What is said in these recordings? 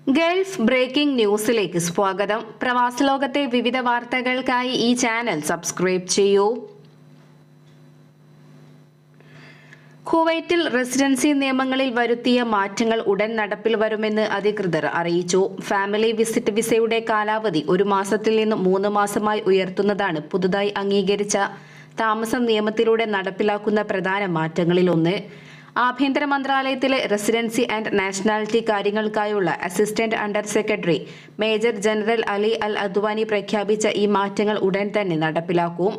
Gulf breaking ന്യൂസിലേക്ക് സ്വാഗതം. പ്രവാസ ലോകത്തെ വിവിധ വാർത്തകൾക്കായി ഈ ചാനൽ സബ്സ്ക്രൈബ് ചെയ്യൂ. കുവൈറ്റിൽ റെസിഡൻസി നിയമങ്ങളിൽ വരുത്തിയ മാറ്റങ്ങൾ ഉടൻ നടപ്പിൽ വരുമെന്ന് അധികൃതർ അറിയിച്ചു. ഫാമിലി വിസിറ്റ് വിസയുടെ കാലാവധി 1 മാസത്തിൽ നിന്ന് 3 മാസമായി ഉയർത്തുന്നതാണ് പുതുതായി അംഗീകരിച്ച താമസ നിയമത്തിലൂടെ നടപ്പിലാക്കുന്ന പ്രധാന മാറ്റങ്ങളിലൊന്ന്. ആഭ്യന്തര മന്ത്രാലയത്തിലെ റെസിഡൻസി ആൻഡ് നാഷണാലിറ്റി കാര്യങ്ങൾക്കായുള്ള assistant under secretary major general Ali Al Adwani പ്രഖ്യാപിച്ച ഈ മാറ്റങ്ങൾ ഉടൻ തന്നെ നടപ്പിലാക്കും.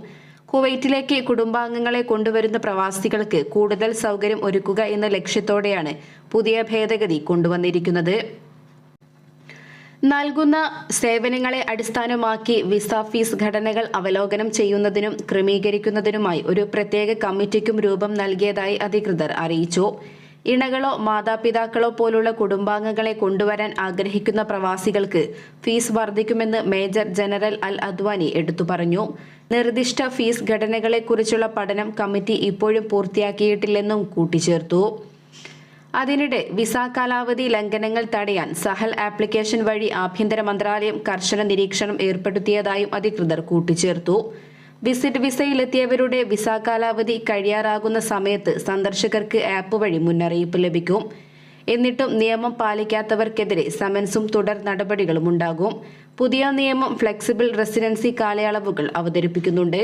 കുവൈറ്റിലേക്ക് കുടുംബാംഗങ്ങളെ കൊണ്ടുവരുന്ന പ്രവാസികൾക്ക് കൂടുതൽ സൗകര്യം ഒരുക്കുക എന്ന ലക്ഷ്യത്തോടെയാണ് പുതിയ ഭേദഗതി കൊണ്ടുവന്നിരിക്കുന്നത്. നൽകുന്ന സേവനങ്ങളെ അടിസ്ഥാനമാക്കി വിസ ഫീസ് ഘടനകൾ അവലോകനം ചെയ്യുന്നതിനും ക്രമീകരിക്കുന്നതിനുമായി ഒരു പ്രത്യേക കമ്മിറ്റിക്കും രൂപം നൽകിയതായി അധികൃതർ അറിയിച്ചു. ഇണകളോ മാതാപിതാക്കളോ പോലുള്ള കുടുംബാംഗങ്ങളെ കൊണ്ടുവരാൻ ആഗ്രഹിക്കുന്ന പ്രവാസികൾക്ക് ഫീസ് വർദ്ധിക്കുമെന്ന് മേജർ ജനറൽ അൽ അദ്വാനി എടുത്തു പറഞ്ഞു. നിർദ്ദിഷ്ട ഫീസ് ഘടനകളെക്കുറിച്ചുള്ള പഠനം കമ്മിറ്റി ഇപ്പോഴും പൂർത്തിയാക്കിയിട്ടില്ലെന്നും കൂട്ടിച്ചേർത്തു. അതിനിടെ വിസ കാലാവധി ലംഘനങ്ങൾ തടയാൻ സഹൽ ആപ്ലിക്കേഷൻ വഴി ആഭ്യന്തര മന്ത്രാലയം കർശന നിരീക്ഷണം ഏർപ്പെടുത്തിയതായും അധികൃതർ കൂട്ടിച്ചേർത്തു. വിസിറ്റ് വിസയിലെത്തിയവരുടെ വിസ കാലാവധി കഴിയാറാകുന്ന സമയത്ത് സന്ദർശകർക്ക് ആപ്പ് വഴി മുന്നറിയിപ്പ് ലഭിക്കും. എന്നിട്ടും നിയമം പാലിക്കാത്തവർക്കെതിരെ സമൻസും തുടർ നടപടികളും ഉണ്ടാകും. പുതിയ നിയമം ഫ്ലെക്സിബിൾ റെസിഡൻസി കാലയളവുകൾ അവതരിപ്പിക്കുന്നുണ്ട്.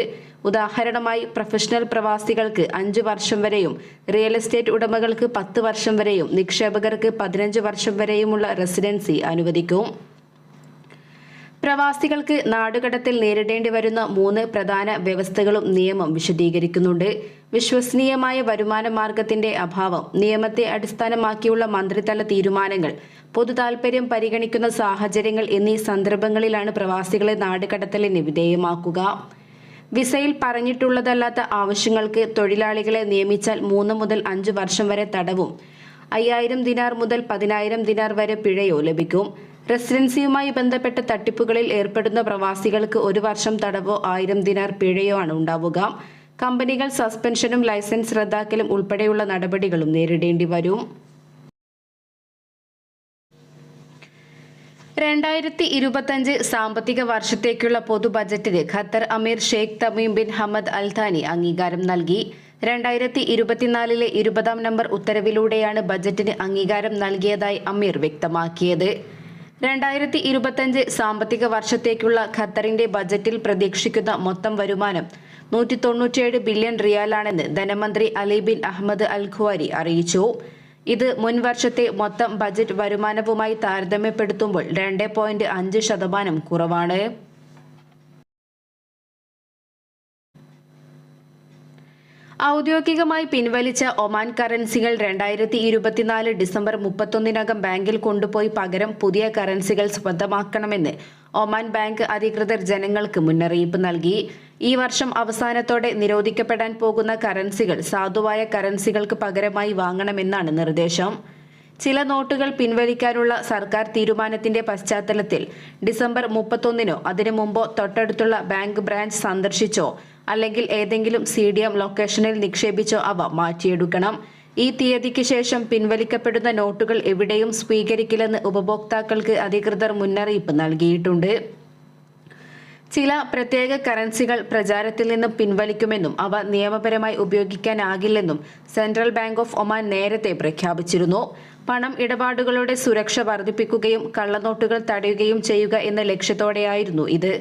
ഉദാഹരണമായി പ്രൊഫഷണൽ പ്രവാസികൾക്ക് 5 വർഷം വരെയും റിയൽ എസ്റ്റേറ്റ് ഉടമകൾക്ക് 10 വർഷം വരെയും നിക്ഷേപകർക്ക് 15 വർഷം വരെയുമുള്ള റെസിഡൻസി അനുവദിക്കും. പ്രവാസികൾക്ക് നാടുകടത്തിൽ നേരിടേണ്ടി വരുന്ന 3 പ്രധാന വ്യവസ്ഥകളും നിയമം വിശദീകരിക്കുന്നുണ്ട്. വിശ്വസനീയമായ വരുമാന മാർഗത്തിന്റെ അഭാവം, നിയമത്തെ അടിസ്ഥാനമാക്കിയുള്ള മന്ത്രിതല തീരുമാനങ്ങൾ, പൊതുതാൽപര്യം പരിഗണിക്കുന്ന സാഹചര്യങ്ങൾ എന്നീ സന്ദർഭങ്ങളിലാണ് പ്രവാസികളെ നാടുകടത്തലിന് വിധേയമാക്കുക. വിസയിൽ പറഞ്ഞിട്ടുള്ളതല്ലാത്ത ആവശ്യങ്ങൾക്ക് തൊഴിലാളികളെ നിയമിച്ചാൽ 3 മുതൽ 5 വർഷം വരെ തടവും 5000 ദിനാർ മുതൽ 10000 ദിനാർ വരെ പിഴയോ ലഭിക്കും. റെസിഡൻസിയുമായി ബന്ധപ്പെട്ട തട്ടിപ്പുകളിൽ ഏർപ്പെടുന്ന പ്രവാസികൾക്ക് 1 വർഷം തടവോ 1000 ദിനാർ പിഴയോ ആണ് ഉണ്ടാവുക. കമ്പനികൾ സസ്പെൻഷനും ലൈസൻസ് റദ്ദാക്കലും ഉൾപ്പെടെയുള്ള നടപടികളും നേരിടേണ്ടി വരും. 2025 സാമ്പത്തിക വർഷത്തേക്കുള്ള പൊതു ബജറ്റിന് ഖത്തർ അമീർ Sheikh Tamim bin Hamad Al താനി അംഗീകാരം നൽകി. 2024 20-ാം നമ്പർ ഉത്തരവിലൂടെയാണ് ബജറ്റിന് അംഗീകാരം നൽകിയതായി അമീർ വ്യക്തമാക്കിയത്. 2025 സാമ്പത്തിക വർഷത്തേക്കുള്ള ഖത്തറിന്റെ ബജറ്റിൽ പ്രതീക്ഷിക്കുന്ന മൊത്തം വരുമാനം 197 ബില്യൺ റിയാലാണെന്ന് ധനമന്ത്രി അലി ബിൻ അഹമ്മദ് അൽ ഖുവാരി അറിയിച്ചു. ഇത് മുൻ വർഷത്തെ മൊത്തം ബജറ്റ് വരുമാനവുമായി താരതമ്യപ്പെടുത്തുമ്പോൾ 2.5% കുറവാണ്. ഔദ്യോഗികമായി പിൻവലിച്ച ഒമാൻ കറൻസികൾ 2024 ഡിസംബർ 31-നകം ബാങ്കിൽ കൊണ്ടുപോയി പകരം പുതിയ കറൻസികൾ സ്വന്തമാക്കണമെന്ന് ഒമാൻ ബാങ്ക് അധികൃതർ ജനങ്ങൾക്ക് മുന്നറിയിപ്പ് നൽകി. ഈ വർഷം അവസാനത്തോടെ നിരോധിക്കപ്പെടാൻ പോകുന്ന കറൻസികൾ സാധുവായ കറൻസികൾക്ക് പകരമായി വാങ്ങണമെന്നാണ് നിർദ്ദേശം. ചില നോട്ടുകൾ പിൻവലിക്കാനുള്ള സർക്കാർ തീരുമാനത്തിന്റെ പശ്ചാത്തലത്തിൽ ഡിസംബർ 31-നോ അതിനു മുമ്പോ തൊട്ടടുത്തുള്ള ബാങ്ക് ബ്രാഞ്ച് സന്ദർശിച്ചോ അല്ലെങ്കിൽ ഏതെങ്കിലും CDM ലൊക്കേഷനിൽ നിക്ഷേപിച്ചോ അവ മാറ്റിയെടുക്കണം. ഈ തീയതിക്ക് ശേഷം പിൻവലിക്കപ്പെടുന്ന നോട്ടുകൾ എവിടെയും സ്വീകരിക്കില്ലെന്ന് ഉപഭോക്താക്കൾക്ക് അധികൃതർ മുന്നറിയിപ്പ് നൽകിയിട്ടുണ്ട്. ചില പ്രത്യേക കറൻസികൾ പ്രചാരത്തിൽ നിന്നും പിൻവലിക്കുമെന്നും അവ നിയമപരമായി ഉപയോഗിക്കാനാകില്ലെന്നും സെൻട്രൽ ബാങ്ക് ഓഫ് ഒമാൻ നേരത്തെ പ്രഖ്യാപിച്ചിരുന്നു. പണം ഇടപാടുകളുടെ സുരക്ഷ വർദ്ധിപ്പിക്കുകയും കള്ളനോട്ടുകൾ തടയുകയും ചെയ്യുക എന്ന ലക്ഷ്യത്തോടെയായിരുന്നു ഇത്.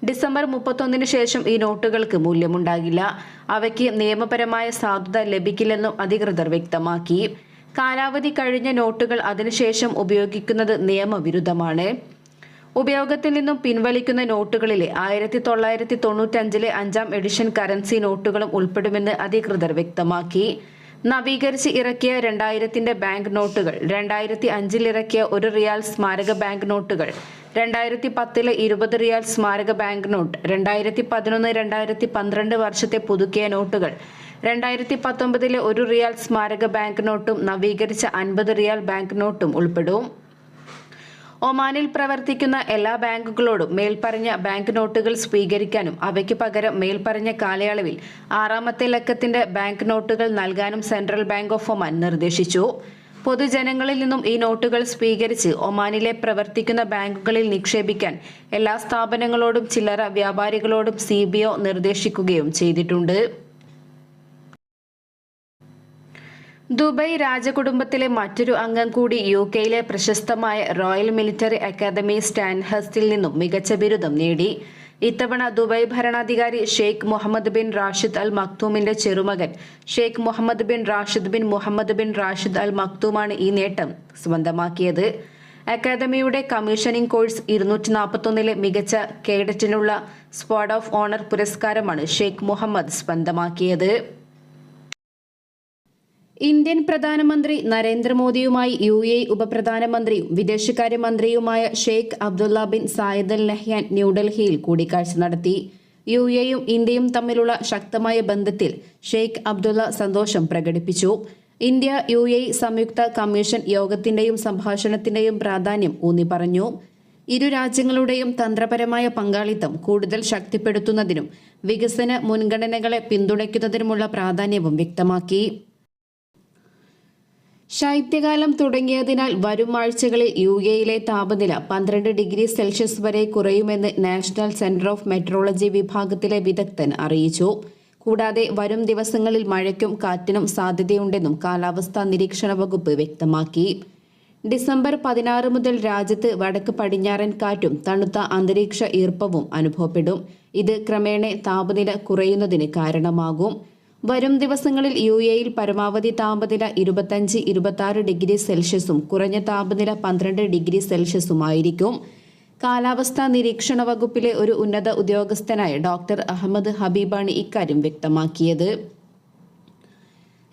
ഡിസംബർ 31-ന് ശേഷം ഈ നോട്ടുകൾക്ക് മൂല്യമുണ്ടാകില്ല. അവയ്ക്ക് നിയമപരമായ സാധുത ലഭിക്കില്ലെന്നും അധികൃതർ വ്യക്തമാക്കി. കാലാവധി കഴിഞ്ഞ നോട്ടുകൾ അതിനുശേഷം ഉപയോഗിക്കുന്നത് നിയമവിരുദ്ധമാണ്. ഉപയോഗത്തിൽ നിന്നും പിൻവലിക്കുന്ന നോട്ടുകളിലെ 1995-ലെ 5-ാം എഡിഷൻ കറൻസി നോട്ടുകളും ഉൾപ്പെടുമെന്ന് അധികൃതർ വ്യക്തമാക്കി. നവീകരിച്ച് ഇറക്കിയ 2000-ന്റെ ബാങ്ക് നോട്ടുകൾ, 2005-ൽ ഇറക്കിയ 1 റിയാൽ സ്മാരക ബാങ്ക് നോട്ടുകൾ, 2010-ലെ 20 റിയാൽ സ്മാരക ബാങ്ക് നോട്ട്, 2011-2012 വർഷത്തെ പുതുക്കിയ നോട്ടുകൾ, 2019-ലെ 1 റിയാൽ സ്മാരക ബാങ്ക് നോട്ടും നവീകരിച്ച 50 റിയാൽ ബാങ്ക് നോട്ടും ഉൾപ്പെടും. ഒമാനിൽ പ്രവർത്തിക്കുന്ന എല്ലാ ബാങ്കുകളോടും മേൽപ്പറഞ്ഞ ബാങ്ക് നോട്ടുകൾ സ്വീകരിക്കാനും അവയ്ക്ക് പകരം മേൽപ്പറഞ്ഞ കാലയളവിൽ 6-ാമത്തെ ലക്കത്തിന്റെ ബാങ്ക് നോട്ടുകൾ നൽകാനും സെൻട്രൽ ബാങ്ക് ഓഫ് ഒമാൻ നിർദ്ദേശിച്ചു. പൊതുജനങ്ങളിൽ നിന്നും ഈ നോട്ടുകൾ സ്വീകരിച്ച് ഒമാനിലെ പ്രവർത്തിക്കുന്ന ബാങ്കുകളിൽ നിക്ഷേപിക്കാൻ എല്ലാ സ്ഥാപനങ്ങളോടും ചില്ലറ വ്യാപാരികളോടും CBO നിർദ്ദേശിക്കുകയും ചെയ്തിട്ടുണ്ട്. ദുബായ് രാജകുടുംബത്തിലെ മറ്റൊരു അംഗം കൂടി UKയിലെ പ്രശസ്തമായ റോയൽ മിലിറ്ററി അക്കാദമി സ്റ്റാൻഡ്ഹസ്റ്റിൽ നിന്നും മികച്ച ബിരുദം നേടി. ഇത്തവണ ദുബായ് ഭരണാധികാരി Sheikh Mohammed bin Rashid Al മക്തൂമിന്റെ ചെറുമകൻ Sheikh Mohammed bin Rashid bin Mohammed bin Rashid Al മക്തൂമാണ് ഈ നേട്ടം സ്വന്തമാക്കിയത്. അക്കാദമിയുടെ കമ്മീഷനിംഗ് കോഴ്സ് 241 മികച്ച കേഡറ്റിനുള്ള സ്ക്വാഡ് ഓഫ് ഓണർ പുരസ്കാരമാണ് ഷെയ്ഖ് മുഹമ്മദ് സ്വന്തമാക്കിയത്. ഇന്ത്യൻ പ്രധാനമന്ത്രി നരേന്ദ്രമോദിയുമായി UAE ഉപപ്രധാനമന്ത്രിയും വിദേശകാര്യമന്ത്രിയുമായ Sheikh Abdullah bin Zayed Al Nahyan ന്യൂഡൽഹിയിൽ കൂടിക്കാഴ്ച നടത്തി. UAEയും ഇന്ത്യയും തമ്മിലുള്ള ശക്തമായ ബന്ധത്തിൽ ഷെയ്ഖ് അബ്ദുള്ള സന്തോഷം പ്രകടിപ്പിച്ചു. ഇന്ത്യ UAE സംയുക്ത കമ്മീഷൻ യോഗത്തിന്റെയും സംഭാഷണത്തിന്റെയും പ്രാധാന്യം ഊന്നി പറഞ്ഞു. ഇരു രാജ്യങ്ങളുടെയും തന്ത്രപരമായ പങ്കാളിത്തം കൂടുതൽ ശക്തിപ്പെടുത്തുന്നതിനും വികസന മുൻഗണനകളെ പിന്തുണയ്ക്കുന്നതിനുമുള്ള പ്രാധാന്യവും വ്യക്തമാക്കി. ശൈത്യകാലം തുടങ്ങിയതിനാൽ വരും ആഴ്ചകളിൽ UAEയിലെ താപനില 12 ഡിഗ്രി സെൽഷ്യസ് വരെ കുറയുമെന്ന് നാഷണൽ സെന്റർ ഓഫ് മെട്രോളജി വിഭാഗത്തിലെ വിദഗ്ധൻ അറിയിച്ചു. കൂടാതെ വരും ദിവസങ്ങളിൽ മഴയ്ക്കും കാറ്റിനും സാധ്യതയുണ്ടെന്നും കാലാവസ്ഥാ നിരീക്ഷണ വകുപ്പ് വ്യക്തമാക്കി. ഡിസംബർ 16 മുതൽ രാജ്യത്ത് വടക്ക് പടിഞ്ഞാറൻ കാറ്റും തണുത്ത അന്തരീക്ഷ ഈർപ്പവും അനുഭവപ്പെടും. ഇത് ക്രമേണ താപനില കുറയുന്നതിന് കാരണമാകും. വരും ദിവസങ്ങളിൽ UAEയിൽ പരമാവധി താപനില 25-26 ഡിഗ്രി സെൽഷ്യസും കുറഞ്ഞ താപനില 12 ഡിഗ്രി സെൽഷ്യസുമായിരിക്കും. കാലാവസ്ഥാ നിരീക്ഷണ വകുപ്പിലെ ഒരു ഉന്നത ഉദ്യോഗസ്ഥനായ ഡോക്ടർ അഹമ്മദ് ഹബീബാണ് ഇക്കാര്യം വ്യക്തമാക്കിയത്.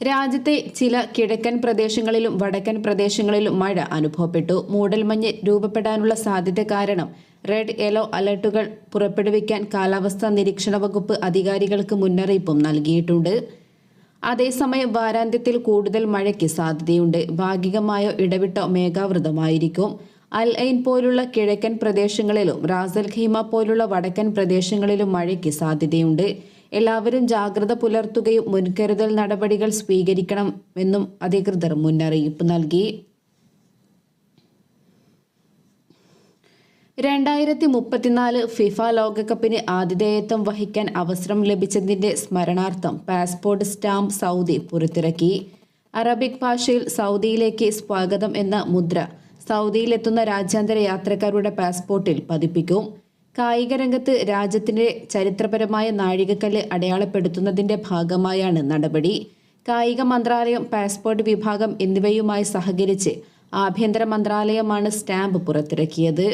രാജ്യത്തെ ചില കിഴക്കൻ പ്രദേശങ്ങളിലും വടക്കൻ പ്രദേശങ്ങളിലും മഴ അനുഭവപ്പെട്ടു. മൂടൽമഞ്ഞ് രൂപപ്പെടാനുള്ള സാധ്യത കാരണം റെഡ് യെല്ലോ അലർട്ടുകൾ പുറപ്പെടുവിക്കാൻ കാലാവസ്ഥാ നിരീക്ഷണ വകുപ്പ് അധികാരികൾക്ക് മുന്നറിയിപ്പും നൽകിയിട്ടുണ്ട്. അതേസമയം വാരാന്ത്യത്തിൽ കൂടുതൽ മഴയ്ക്ക് സാധ്യതയുണ്ട്. ഭാഗികമായോ ഇടവിട്ടോ മേഘാവൃതമായിരിക്കും. അൽ ഐൻ പോലുള്ള കിഴക്കൻ പ്രദേശങ്ങളിലും റാസൽ ഖൈമ പോലുള്ള വടക്കൻ പ്രദേശങ്ങളിലും മഴയ്ക്ക് സാധ്യതയുണ്ട്. എല്ലാവരും ജാഗ്രത പുലർത്തുകയും മുൻകരുതൽ നടപടികൾ സ്വീകരിക്കണമെന്നും അധികൃതർ മുന്നറിയിപ്പ് നൽകി. 2034 ഫിഫ ലോകകപ്പിന് ആതിഥേയത്വം വഹിക്കാൻ അവസരം ലഭിച്ചതിന്റെ സ്മരണാർത്ഥം പാസ്പോർട്ട് സ്റ്റാമ്പ് സൗദി പുറത്തിറക്കി. അറബിക് ഭാഷയിൽ സൗദിയിലേക്ക് സ്വാഗതം എന്ന മുദ്ര സൗദിയിലെത്തുന്ന രാജ്യാന്തര യാത്രക്കാരുടെ പാസ്പോർട്ടിൽ പതിപ്പിക്കും. കായിക രംഗത്ത് രാജ്യത്തിന്റെ ചരിത്രപരമായ നാഴികക്കല്ല് അടയാളപ്പെടുത്തുന്നതിന്റെ ഭാഗമായാണ് നടപടി. കായിക മന്ത്രാലയം, പാസ്പോർട്ട് വിഭാഗം എന്നിവയുമായി സഹകരിച്ച് ആഭ്യന്തര മന്ത്രാലയമാണ് സ്റ്റാമ്പ് പുറത്തിറക്കിയത്.